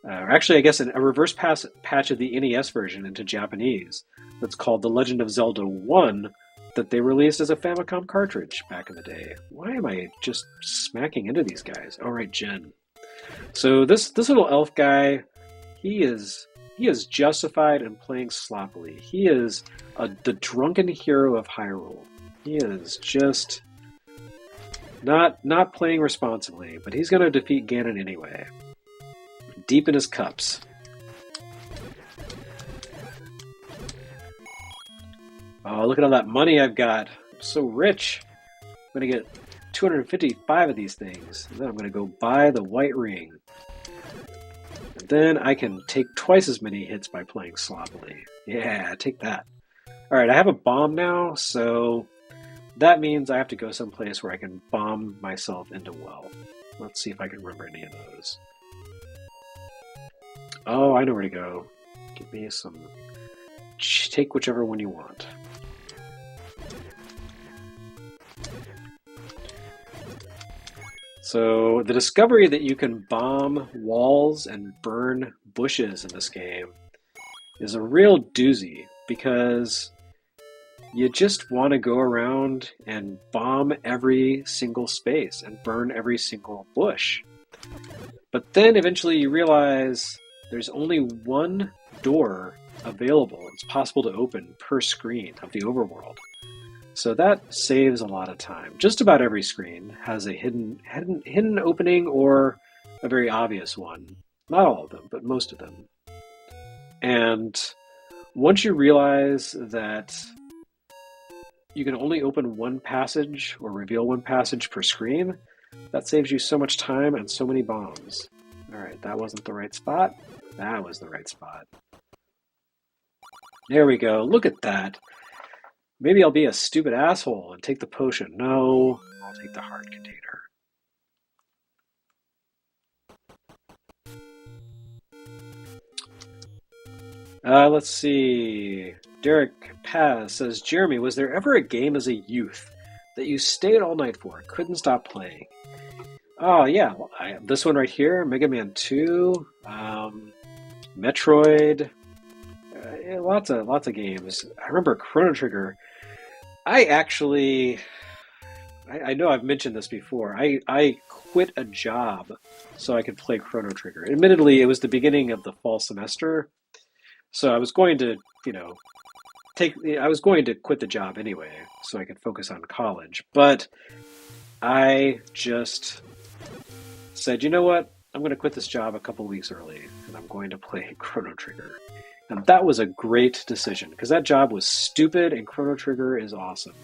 A: Or actually, I guess a reverse patch of the NES version into Japanese that's called The Legend of Zelda 1 that they released as a Famicom cartridge back in the day. Why am I just smacking into these guys? Oh, right, Jen. So this little elf guy, he is justified in playing sloppily. He is the drunken hero of Hyrule. He is just not playing responsibly, but he's going to defeat Ganon anyway. Deep in his cups. Oh, look at all that money I've got. I'm so rich. I'm going to get 255 of these things. And then I'm going to go buy the white ring. And then I can take twice as many hits by playing sloppily. Yeah, take that. Alright, I have a bomb now, so that means I have to go someplace where I can bomb myself into well. Let's see if I can remember any of those. Oh, I know where to go. Give me some... Take whichever one you want. So, the discovery that you can bomb walls and burn bushes in this game is a real doozy, because you just want to go around and bomb every single space and burn every single bush. But then eventually you realize there's only one door available. It's possible to open per screen of the overworld. So that saves a lot of time. Just about every screen has a hidden opening or a very obvious one. Not all of them, but most of them. And once you realize that you can only open one passage or reveal one passage per screen, that saves you so much time and so many bombs. Alright, that wasn't the right spot. That was the right spot. There we go. Look at that. Maybe I'll be a stupid asshole and take the potion. No, I'll take the heart container. Let's see. Derek Paz says, Jeremy, was there ever a game as a youth that you stayed all night for, couldn't stop playing? Oh, yeah. Well, this one right here, Mega Man 2, Metroid, yeah, lots of games. I remember Chrono Trigger. I know I've mentioned this before. I quit a job so I could play Chrono Trigger. Admittedly, it was the beginning of the fall semester, so I was going to, I was going to quit the job anyway so I could focus on college. But I just said, you know what? I'm going to quit this job a couple weeks early, and I'm going to play Chrono Trigger. And that was a great decision, because that job was stupid, and Chrono Trigger is awesome.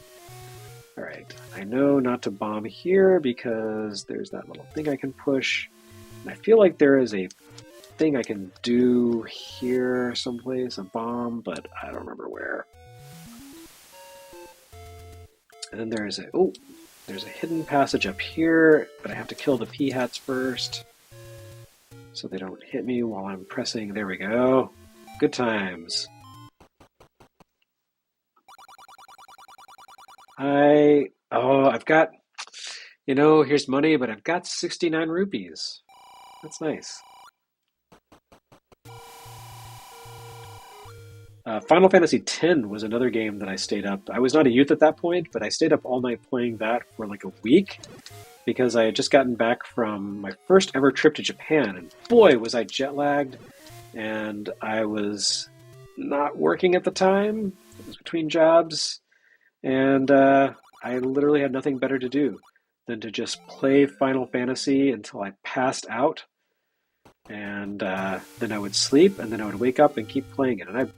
A: Alright, I know not to bomb here, because there's that little thing I can push. And I feel like there is a thing I can do here someplace, a bomb, but I don't remember where. And then there's a hidden passage up here, but I have to kill the Peahats first, so they don't hit me while I'm pressing. There we go. Good times. I've got, here's money, but I've got 69 rupees. That's nice. Final Fantasy X was another game that I stayed up. I was not a youth at that point, but I stayed up all night playing that for like a week because I had just gotten back from my first ever trip to Japan, and boy, was I jet lagged, and I was not working at the time. It was between jobs, and I literally had nothing better to do than to just play Final Fantasy until I passed out, and then I would sleep, and then I would wake up and keep playing it, and I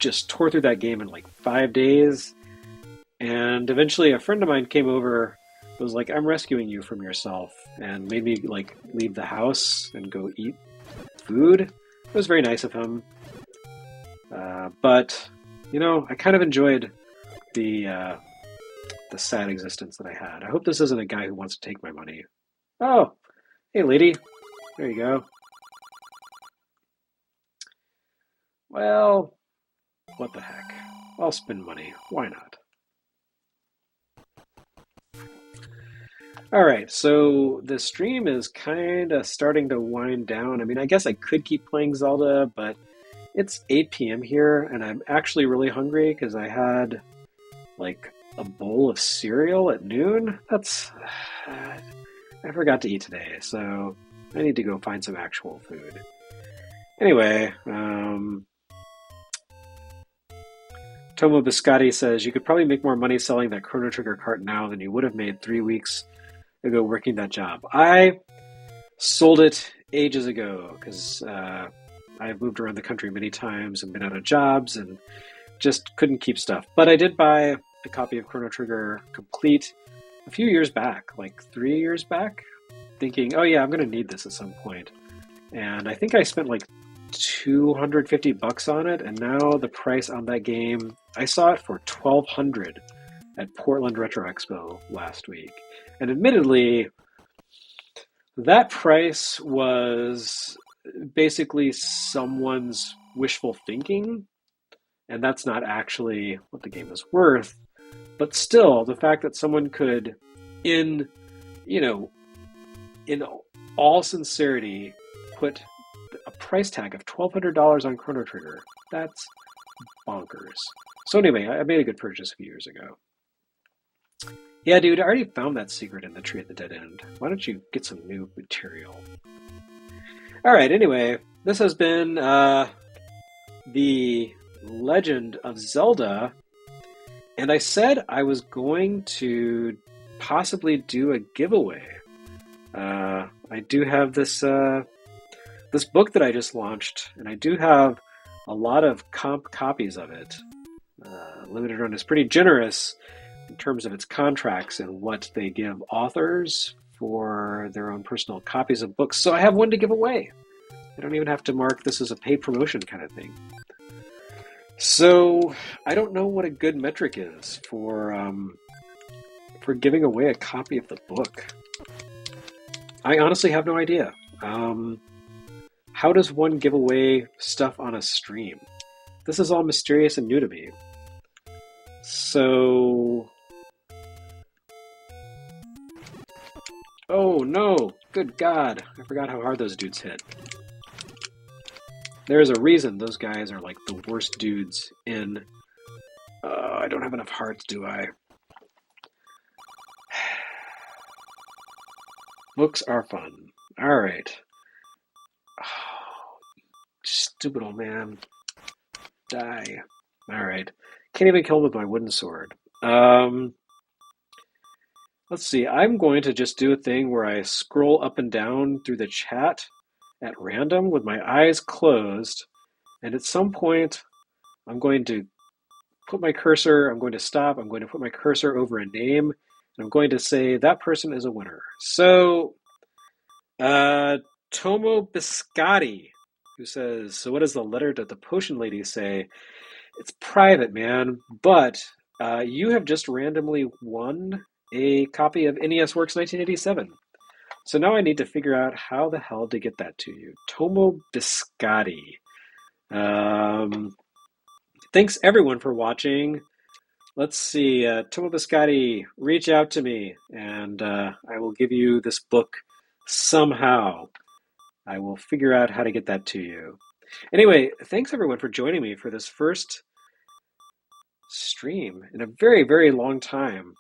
A: just tore through that game in like 5 days, and eventually a friend of mine came over, was like, I'm rescuing you from yourself, and made me like leave the house and go eat food. It was very nice of him. But, you know, I kind of enjoyed the sad existence that I had. I hope this isn't a guy who wants to take my money. Oh, hey, lady. There you go. Well, what the heck? I'll spend money. Why not? All right, so the stream is kind of starting to wind down. I mean, I guess I could keep playing Zelda, but it's 8 p.m. here, and I'm actually really hungry because I had like a bowl of cereal at noon. I forgot to eat today, so I need to go find some actual food. Anyway, Tomo Biscotti says, you could probably make more money selling that Chrono Trigger cart now than you would have made 3 weeks ago working that job. I sold it ages ago because I've moved around the country many times and been out of jobs and just couldn't keep stuff. But I did buy a copy of Chrono Trigger Complete a few years back, like 3 years back, thinking, oh yeah, I'm going to need this at some point. And I think I spent like $250 on it, and now the price on that game, I saw it for $1,200 at Portland Retro Expo last week. And admittedly, that price was basically someone's wishful thinking, and that's not actually what the game is worth. But still, the fact that someone could, in all sincerity, put a price tag of $1,200 on Chrono Trigger, that's bonkers. So anyway, I made a good purchase a few years ago. Yeah, dude, I already found that secret in the tree at the dead end. Why don't you get some new material? All right, anyway, this has been the Legend of Zelda, and I said I was going to possibly do a giveaway. I do have this book that I just launched, and I do have a lot of comp copies of it. Limited Run is pretty generous in terms of its contracts and what they give authors for their own personal copies of books. So I have one to give away. I don't even have to mark this as a paid promotion kind of thing. So I don't know what a good metric is for giving away a copy of the book. I honestly have no idea. How does one give away stuff on a stream? This is all mysterious and new to me. So... Oh no! Good God! I forgot how hard those dudes hit. There's a reason those guys are like the worst dudes in... I don't have enough hearts, do I? Books are fun. Alright. Oh, stupid old man. Die. Alright. Can't even kill him with my wooden sword. Let's see. I'm going to just do a thing where I scroll up and down through the chat at random with my eyes closed. And at some point, I'm going to put my cursor, I'm going to stop, I'm going to put my cursor over a name, and I'm going to say that person is a winner. So, Tomo Biscotti, who says, so what does the letter to the potion lady say? It's private, man, but you have just randomly won a copy of NES Works 1987. So now I need to figure out how the hell to get that to you. Tomo Biscotti. Thanks everyone for watching. Let's see, Tomo Biscotti, reach out to me and I will give you this book somehow. I will figure out how to get that to you. Anyway, thanks everyone for joining me for this first stream in a very, very long time.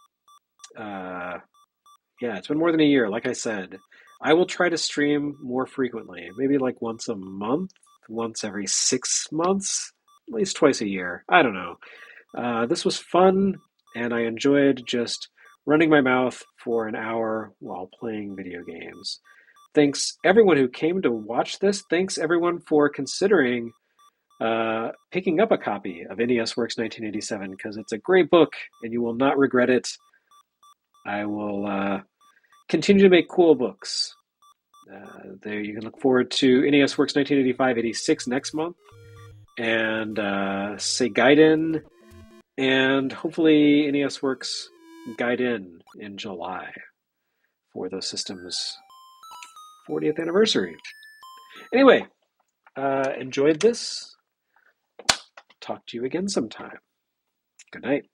A: Yeah, it's been more than a year, like I said. I will try to stream more frequently, maybe like once a month, once every 6 months, at least twice a year. I don't know. This was fun, and I enjoyed just running my mouth for an hour while playing video games. Thanks everyone who came to watch this. Thanks everyone for considering picking up a copy of NES Works 1987, because it's a great book and you will not regret it. I will continue to make cool books. there you can look forward to NES Works 1985-86 next month, and Gaiden, and hopefully NES Works Gaiden in July for those systems' 40th anniversary. Anyway, enjoyed this. Talk to you again sometime. Good night.